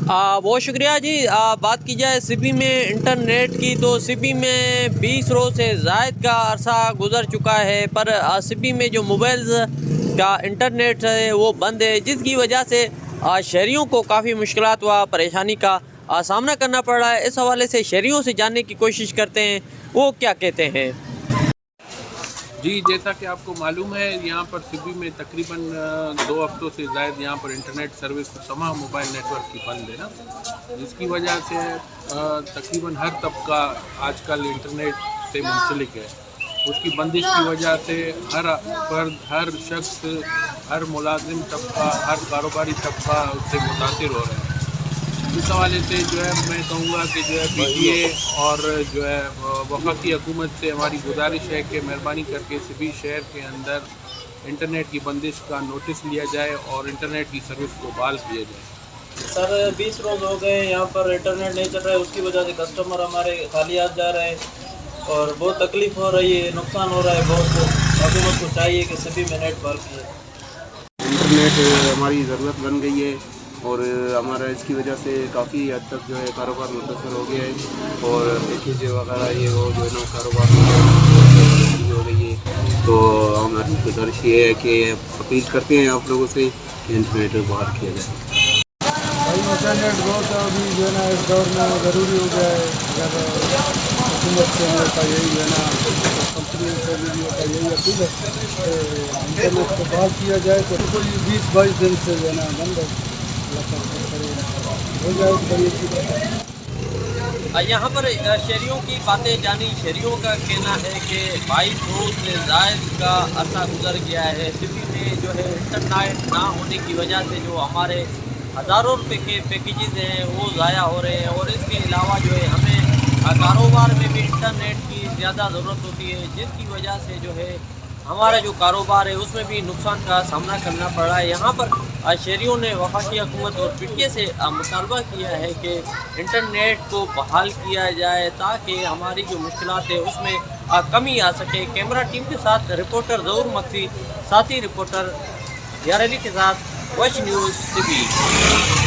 बहुत शुक्रिया जी। बात की जाए सिपी में इंटरनेट की तो सिपी में 20 रोज़ से ज़ायद का अरसा गुज़र चुका है, पर सिपी में जो मोबाइल्स का इंटरनेट है वो बंद है, जिसकी वजह से शहरियों को काफ़ी मुश्किलात व परेशानी का सामना करना पड़ रहा है। इस हवाले से शहरियों से जानने की कोशिश करते हैं वो क्या कहते हैं। जी, जैसा कि आपको मालूम है, यहाँ पर सिबी में तकरीबन 2 हफ्तों से ज़ायद यहाँ पर इंटरनेट सर्विस तमाम मोबाइल नेटवर्क की बंद है ना, जिसकी वजह से तकरीबन हर तबका आजकल इंटरनेट से मुंसलिक है। उसकी बंदिश की वजह से हर फर्द, हर शख्स, हर मुलाजिम तबका, हर कारोबारी तबका उससे मुतासिर हो रहा है। इस हवाले से जो है मैं कहूँगा कि जो है PTA और जो है वफाकी हुकूमत से हमारी गुजारिश है कि मेहरबानी करके सभी शहर के अंदर इंटरनेट की बंदिश का नोटिस लिया जाए और इंटरनेट की सर्विस को बहाल किया जाए। सर 20 रोज़ हो गए यहाँ पर इंटरनेट नहीं चल रहा है, उसकी वजह से कस्टमर हमारे खाली हाथ जा रहे हैं और बहुत तकलीफ़ हो रही है, नुकसान हो रहा है बहुत। हुकूमत को चाहिए कि सभी में नेट बहाल किए। इंटरनेट हमारी ज़रूरत बन गई है और हमारा इसकी वजह से काफ़ी हद तक जो है कारोबार मुतासर हो गया है और पैकेज वगैरह ये वो जो है ना कारोबार हो गई है। तो हमारी गुजारिश ये है कि अपील करते हैं आप लोगों से कि इंटरनेट बहाल किया जाए। इंटरनेट बहुत अभी जो है ना इस दौर में ज़रूरी हो गया है। अगर हुकूमत से भी होता यही है ना, कंपनी से भी होता यही अपील है कि इंटरनेट को बहाल किया जाए। तो कोई 20-22 दिन से जो है ना बंद है, हो जाए तो बड़ी अच्छी बात है। यहाँ पर शहरियों की बातें जानी। शहरियों का कहना है कि 22 रोज़ से ज़ायद का अरसा गुजर गया है। सिटी में जो है इंटरनेट ना होने की वजह से जो हमारे हज़ारों रुपए के पैकेजेस हैं वो ज़ाया हो रहे हैं और इसके अलावा जो है हमें कारोबार में भी इंटरनेट की ज़्यादा ज़रूरत होती है, जिसकी वजह से जो है हमारा जो कारोबार है उसमें भी नुकसान का सामना करना पड़ रहा है। यहाँ पर शहरियों ने वफाकी हुकूमत और PTA से मुतालबा किया है कि इंटरनेट को बहाल किया जाए ताकि हमारी जो मुश्किलात है उसमें कमी आ सके। कैमरा टीम के साथ रिपोर्टर ज़हूर मक्सी, साथी रिपोर्टर यार अली के साथ वॉच न्यूज़ सिटी।